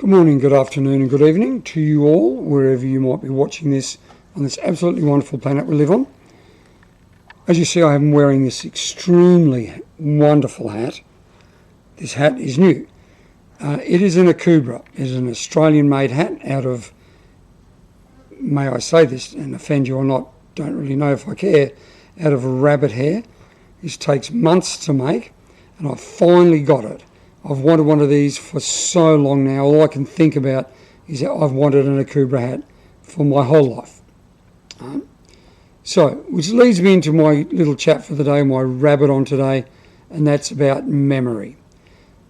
Good morning, good afternoon and good evening to you all, wherever you might be watching this on this absolutely wonderful planet we live on. As you see, I am wearing this extremely wonderful hat. This hat is new. It is an Akubra. It is an Australian-made hat out of, may I say this and offend you or not, don't really know if I care, out of rabbit hair. This takes months to make, and I finally got it. I've wanted one of these for so long now. All I can think about is that I've wanted an Akubra hat for my whole life. Which leads me into my little chat for the day, my rabbit on today, and that's about memory.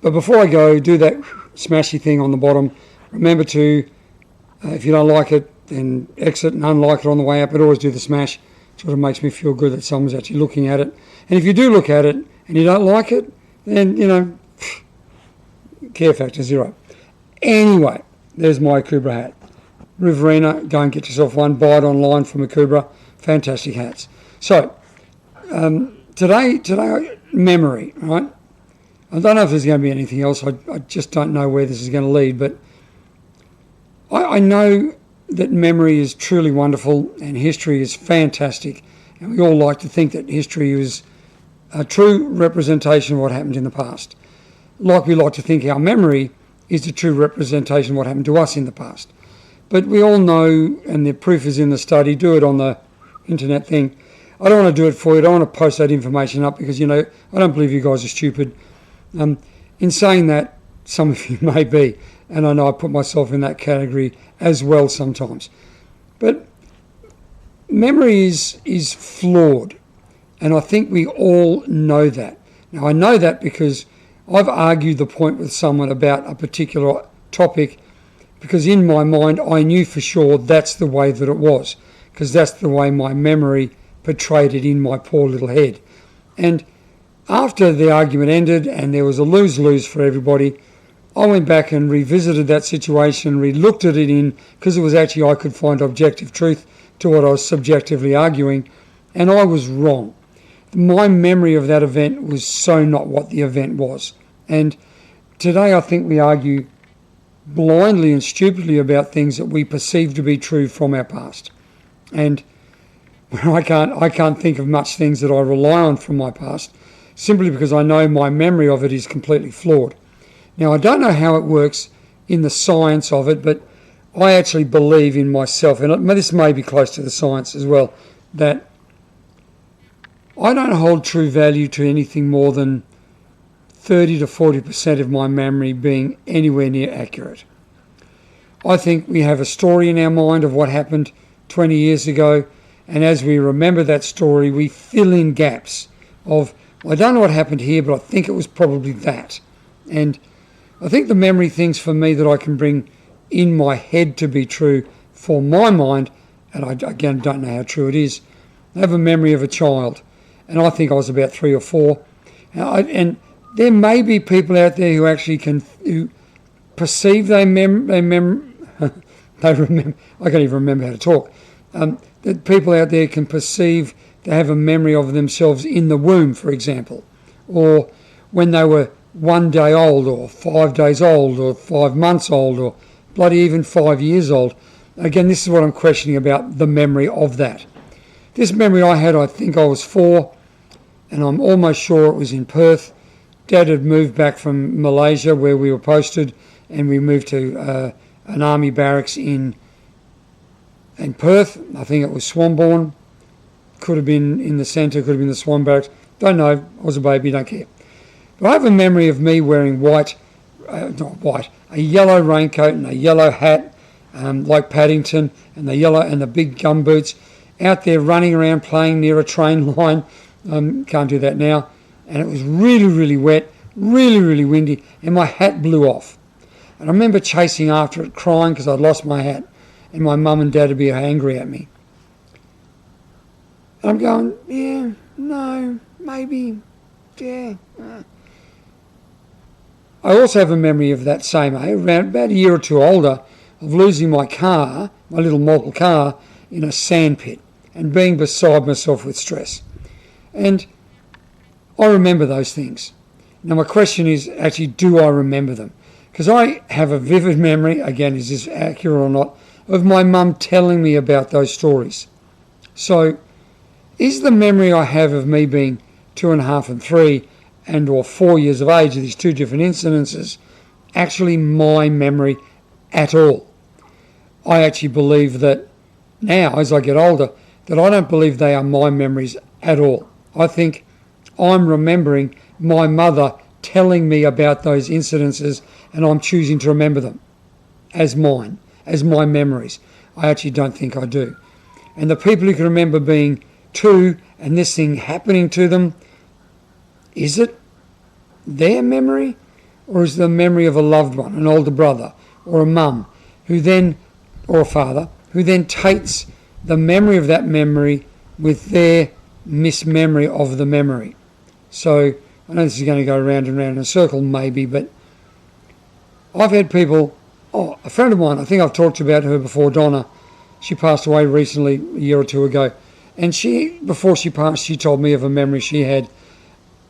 But before I go, do that smashy thing on the bottom. Remember to, if you don't like it, then exit and unlike it on the way up, but always do the smash. It sort of makes me feel good that someone's actually looking at it. And if you do look at it and you don't like it, then, care factor 0. Anyway, there's my Akubra hat. Riverina, go and get yourself one. Buy it online from Akubra. Fantastic hats. So, today, memory, right? I don't know if there's going to be anything else. I just don't know where this is going to lead, but I know that memory is truly wonderful and history is fantastic. And we all like to think that history is a true representation of what happened in the past. Like we like to think our memory is the true representation of what happened to us in the past. But we all know, and the proof is in the study, do it on the internet thing. I don't want to do it for you. I don't want to post that information up because, I don't believe you guys are stupid. In saying that, some of you may be, and I know I put myself in that category as well sometimes. But memory is flawed, and I think we all know that. Now, I know that because I've argued the point with someone about a particular topic because in my mind I knew for sure that's the way that it was, because that's the way my memory portrayed it in my poor little head. And after the argument ended and there was a lose-lose for everybody, I went back and revisited that situation, re-looked at it because it was actually I could find objective truth to what I was subjectively arguing, and I was wrong. My memory of that event was so not what the event was. And today I think we argue blindly and stupidly about things that we perceive to be true from our past. And I can't think of much things that I rely on from my past simply because I know my memory of it is completely flawed. Now, I don't know how it works in the science of it, but I actually believe in myself, and this may be close to the science as well, that I don't hold true value to anything more than 30 to 40% of my memory being anywhere near accurate. I think we have a story in our mind of what happened 20 years ago, and as we remember that story, we fill in gaps of, I don't know what happened here, but I think it was probably that. And I think the memory things for me that I can bring in my head to be true for my mind, and I again don't know how true it is, I have a memory of a child. And I think I was about 3 or 4. And there may be people out there who actually who perceive they remember. I can't even remember how to talk. That people out there can perceive they have a memory of themselves in the womb, for example, or when they were 1 day old, or 5 days old, or 5 months old, or bloody even 5 years old. Again, this is what I'm questioning about the memory of that. This memory I had, I think I was 4. And I'm almost sure it was in Perth. Dad had moved back from Malaysia where we were posted, and we moved to an army barracks in Perth. I think it was Swanbourne. Could have been in the centre, could have been the Swan barracks. Don't know. I was a baby, don't care. But I have a memory of me wearing a yellow raincoat and a yellow hat, like Paddington, and the big gumboots, out there running around playing near a train line. Can't do that now. And it was really, really wet, really, really windy, and my hat blew off. And I remember chasing after it, crying because I'd lost my hat, and my mum and dad would be angry at me. And I'm going, yeah, no, maybe, yeah. I also have a memory of that same age, around about a year or two older, of losing my car, my little model car, in a sandpit and being beside myself with stress. And I remember those things. Now my question is actually, do I remember them? Because I have a vivid memory, again, is this accurate or not, of my mum telling me about those stories. So is the memory I have of me being 2.5 and 3 and or 4 years of age of these two different incidences actually my memory at all? I actually believe that now, as I get older, that I don't believe they are my memories at all. I think I'm remembering my mother telling me about those incidences and I'm choosing to remember them as mine, as my memories. I actually don't think I do. And the people who can remember being 2 and this thing happening to them, is it their memory? Or is it the memory of a loved one, an older brother or a mum, who then, or a father, who then takes the memory of that memory with their mismemory of the memory? So I know this is going to go round and round in a circle maybe, but I've had people, a friend of mine, I think I've talked about her before, Donna, she passed away recently, a year or two ago, and before she passed, she told me of a memory she had.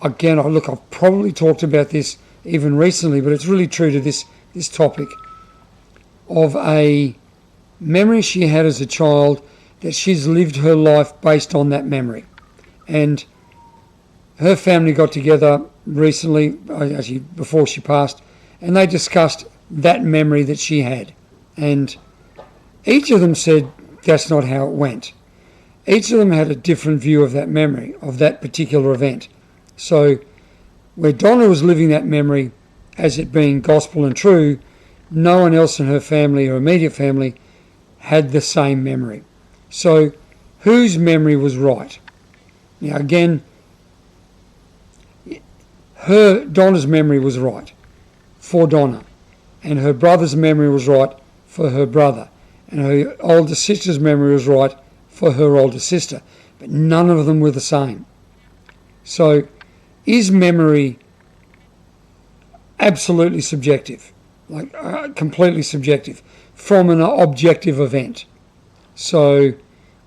Again, I've probably talked about this even recently, but it's really true to this topic, of a memory she had as a child that she's lived her life based on that memory. And her family got together recently, actually before she passed, and they discussed that memory that she had. And each of them said that's not how it went. Each of them had a different view of that memory, of that particular event. So where Donna was living that memory as it being gospel and true, no one else in her family or immediate family had the same memory. So whose memory was right? Now again, Donna's memory was right for Donna, and her brother's memory was right for her brother, and her older sister's memory was right for her older sister, but none of them were the same. So is memory absolutely subjective, completely subjective, from an objective event? So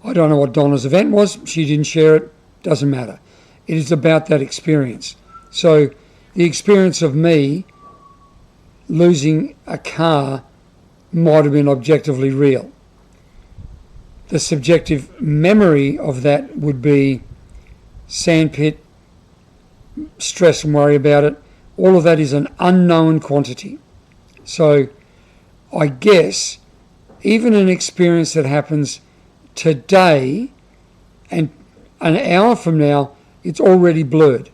I don't know what Donna's event was, she didn't share it, doesn't matter. It is about that experience. So the experience of me losing a car might have been objectively real. The subjective memory of that would be sandpit, stress and worry about it. All of that is an unknown quantity. So I guess even an experience that happens today and an hour from now, it's already blurred.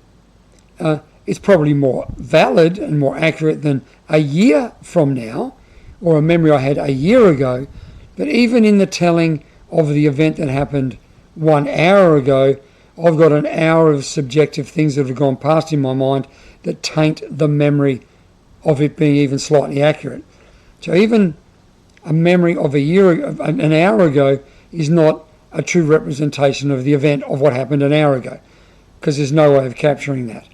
It's probably more valid and more accurate than a year from now, or a memory I had a year ago. But even in the telling of the event that happened 1 hour ago, I've got an hour of subjective things that have gone past in my mind that taint the memory of it being even slightly accurate. So even a memory of an hour ago is not a true representation of the event of what happened an hour ago, because there's no way of capturing that.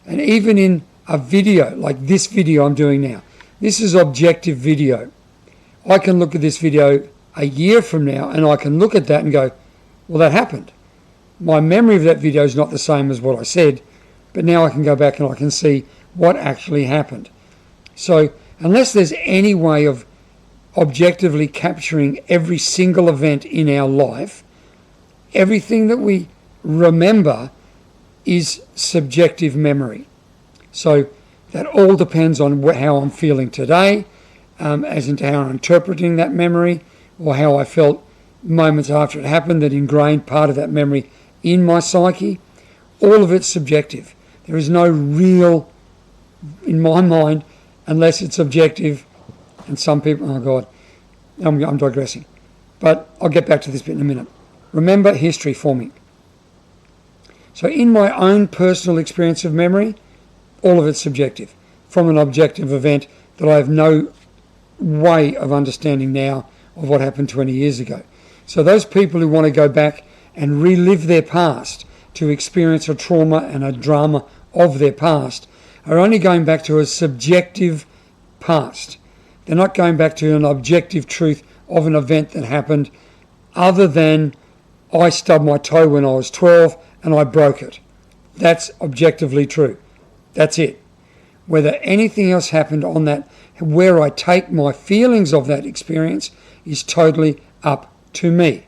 And even in a video, like this video I'm doing now, this is objective video. I can look at this video a year from now and I can look at that and go, well, that happened. My memory of that video is not the same as what I said, but now I can go back and I can see what actually happened. So unless there's any way of objectively capturing every single event in our life, everything that we remember is subjective memory. So that all depends on how I'm feeling today, as into how I'm interpreting that memory, or how I felt moments after it happened that ingrained part of that memory in my psyche. All of it's subjective. There is no real, in my mind, unless it's objective. And some people, oh God, I'm digressing. But I'll get back to this bit in a minute. Remember history forming. So in my own personal experience of memory, all of it's subjective, from an objective event that I have no way of understanding now of what happened 20 years ago. So those people who want to go back and relive their past, to experience a trauma and a drama of their past, are only going back to a subjective past. They're not going back to an objective truth of an event that happened, other than I stubbed my toe when I was 12 and I broke it. That's objectively true. That's it. Whether anything else happened on that, where I take my feelings of that experience, is totally up to me.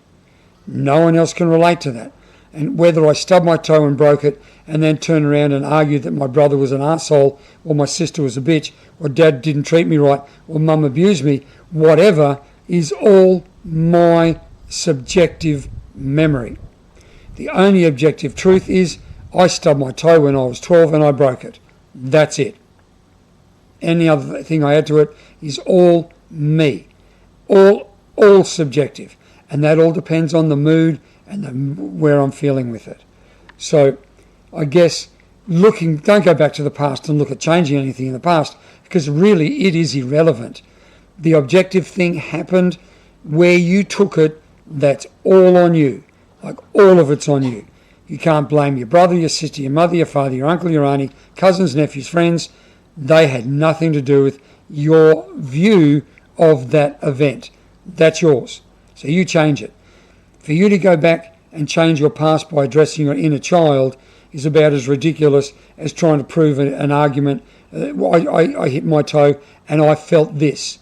No one else can relate to that. And whether I stubbed my toe and broke it and then turn around and argue that my brother was an arsehole or my sister was a bitch or dad didn't treat me right or mum abused me, whatever, is all my subjective memory. The only objective truth is I stubbed my toe when I was 12 and I broke it. That's it. Any other thing I add to it is all me. All subjective. And that all depends on the mood and where I'm feeling with it. So I guess don't go back to the past and look at changing anything in the past, because really it is irrelevant. The objective thing happened. Where you took it, that's all on you. Like, all of it's on you. You can't blame your brother, your sister, your mother, your father, your uncle, your auntie, cousins, nephews, friends. They had nothing to do with your view of that event. That's yours. So you change it. For you to go back and change your past by addressing your inner child is about as ridiculous as trying to prove an argument. I hit my toe and I felt this.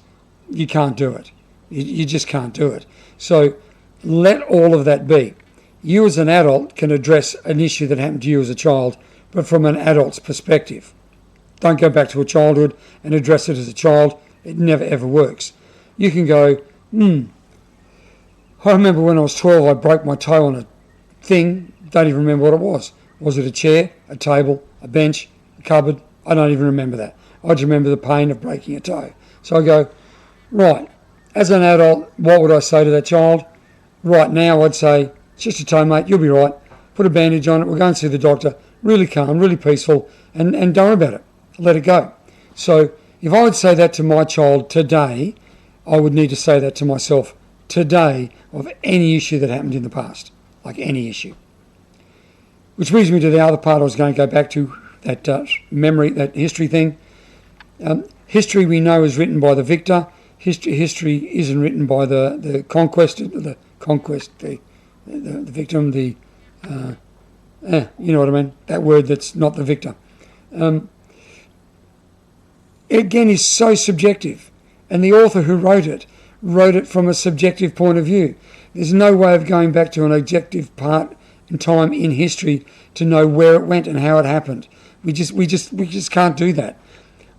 You can't do it. You just can't do it. So let all of that be. You as an adult can address an issue that happened to you as a child, but from an adult's perspective. Don't go back to a childhood and address it as a child. It never ever works. You can go, I remember when I was 12 I broke my toe on a thing. Don't even remember what it was. Was it a chair, a table, a bench, a cupboard? I don't even remember that. I just remember the pain of breaking a toe. So I go, right, as an adult, what would I say to that child? Right now I'd say, it's just a toe, mate, you'll be right. Put a bandage on it, we'll go and see the doctor. Really calm, really peaceful, and don't worry about it. Let it go. So if I would say that to my child today, I would need to say that to myself today of any issue that happened in the past, like any issue. Which brings me to the other part I was going to go back to, that memory, that history thing. History we know is written by the victor. History isn't written by the victim, you know what I mean? That word that's not the victor. Again, is so subjective. And the author who wrote it from a subjective point of view. There's no way of going back to an objective part in time in history to know where it went and how it happened. We just can't do that.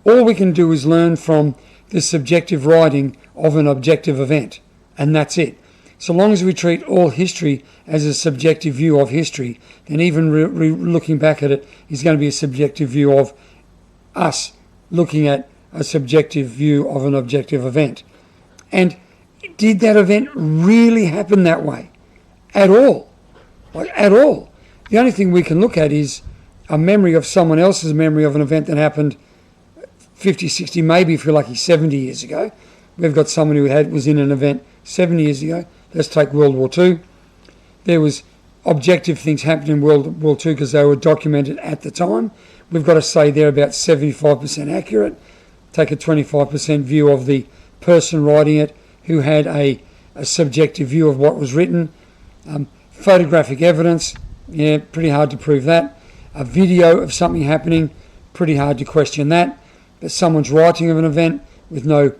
All we can do is learn from the subjective writing of an objective event, and that's it. So long as we treat all history as a subjective view of history, then even looking back at it is going to be a subjective view of us looking at a subjective view of an objective event. And did that event really happen that way? At all? Like, at all? The only thing we can look at is a memory of someone else's memory of an event that happened 50, 60, maybe if you're lucky 70 years ago. We've got someone who was in an event 70 years ago. Let's take World War II. There was objective things happening in World War II because they were documented at the time. We've got to say they're about 75% accurate. Take a 25% view of the person writing it who had a subjective view of what was written. Photographic evidence, yeah, pretty hard to prove that. A video of something happening, pretty hard to question that. But someone's writing of an event with no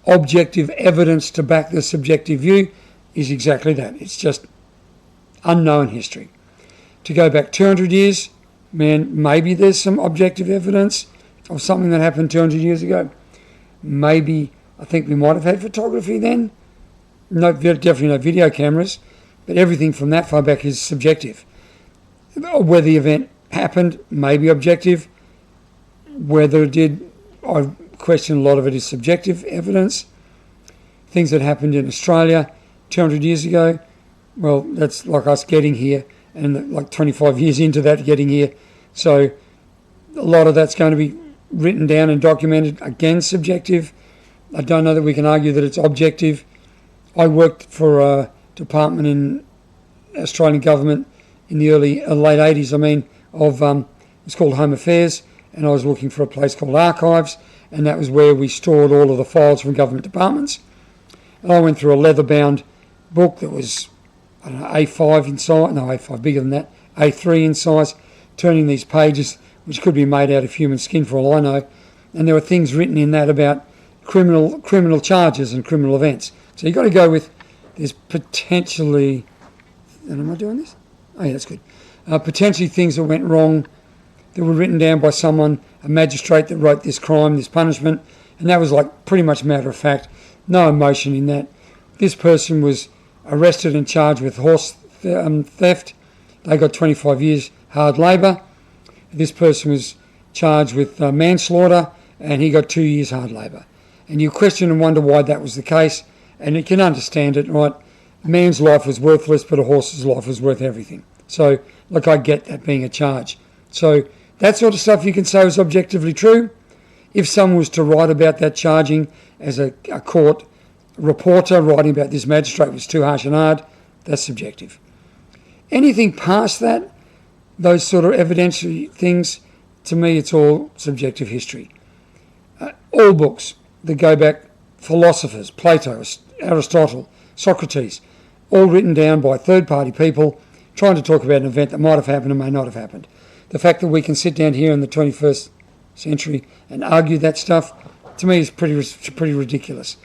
objective evidence to back the subjective view is exactly that. It's just unknown history. To go back 200 years, man, maybe there's some objective evidence of something that happened 200 years ago. Maybe, I think we might have had photography then. No, definitely no video cameras. But everything from that far back is subjective. Whether the event happened, maybe objective. Whether it did, I question a lot of it is subjective evidence. Things that happened in Australia 200 years ago, well, that's like us getting here and like 25 years into that getting here. So a lot of that's going to be written down and documented. Again, subjective. I don't know that we can argue that it's objective. I worked for a department in Australian government in the late 80s, it's called Home Affairs, and I was looking for a place called Archives, and that was where we stored all of the files from government departments. And I went through a leather-bound book that was, A5 in size, no, A5 bigger than that, A3 in size, turning these pages, which could be made out of human skin for all I know, and there were things written in that about criminal charges and criminal events. So you've got to go with there's potentially, and am I doing this? Oh yeah, that's good. Potentially things that went wrong that were written down by someone, a magistrate that wrote this crime, this punishment, and that was like pretty much matter of fact, no emotion in that. This person was arrested and charged with horse theft. They got 25 years hard labour. This person was charged with manslaughter, and he got 2 years hard labour. And you question and wonder why that was the case, and you can understand it, right? A man's life was worthless, but a horse's life was worth everything. So, look, I get that being a charge. So, that sort of stuff you can say was objectively true. If someone was to write about that charging as a court reporter writing about this magistrate was too harsh and hard, that's subjective. Anything past that, those sort of evidentiary things, to me it's all subjective history. All books that go back, philosophers, Plato, Aristotle, Socrates, all written down by third-party people trying to talk about an event that might have happened and may not have happened. The fact that we can sit down here in the 21st century and argue that stuff, to me is pretty ridiculous.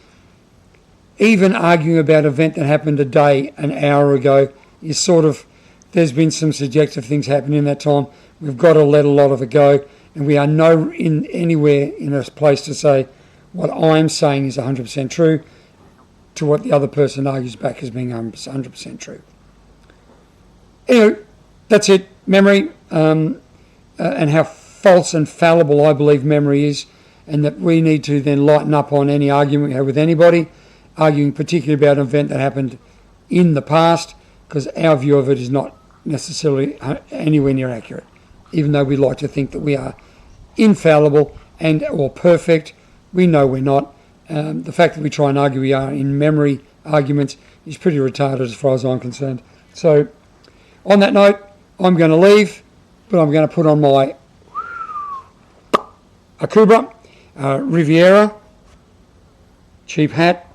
Even arguing about an event that happened a day, an hour ago, is sort of, there's been some subjective things happening in that time. We've got to let a lot of it go, and we are anywhere in a place to say what I'm saying is 100% true to what the other person argues back as being 100% true. Anyway, that's it. Memory, and how false and fallible I believe memory is, and that we need to then lighten up on any argument we have with anybody, arguing particularly about an event that happened in the past, because our view of it is not necessarily anywhere near accurate, even though we like to think that we are infallible and or perfect. We know we're not. The fact that we try and argue we are in memory arguments is pretty retarded as far as I'm concerned. So on that note, I'm going to leave, but I'm going to put on my Akubra Riviera cheap hat.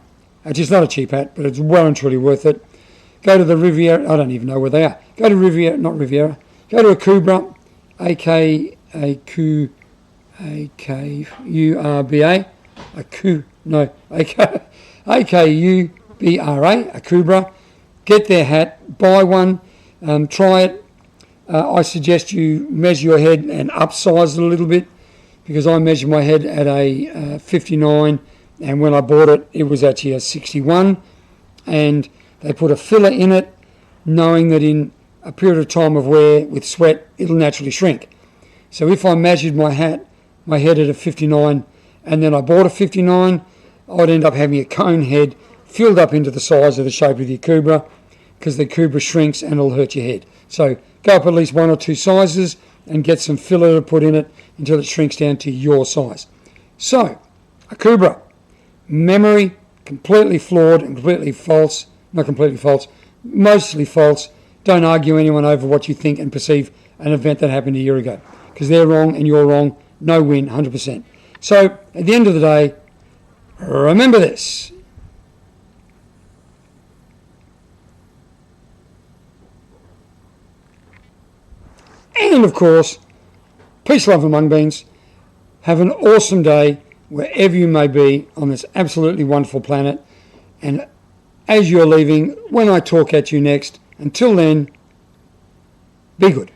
It's not a cheap hat, but it's well and truly worth it. Go to the Riviera. I don't even know where they are. Go to Riviera, not Riviera. Go to Akubra, A-K-U-R-B-A. A-K-U-B-R-A, Akubra. Get their hat, buy one, try it. I suggest you measure your head and upsize it a little bit, because I measured my head at a 59, and when I bought it, it was actually a 61, and they put a filler in it, knowing that in a period of time of wear with sweat, it'll naturally shrink. So if I measured my head at a 59, and then I bought a 59, I'd end up having a cone head filled up into the size of the shape of the Akubra, because the Akubra shrinks and it'll hurt your head. So go up at least 1 or 2 sizes and get some filler to put in it until it shrinks down to your size. So, Akubra, memory, completely flawed and completely false. Not completely false, mostly false. Don't argue anyone over what you think and perceive an event that happened a year ago, because they're wrong and you're wrong. No win, 100%. So, at the end of the day, remember this. And of course, peace, love and mung beans. Have an awesome day wherever you may be on this absolutely wonderful planet. And as you're leaving, when I talk at you next, until then, be good.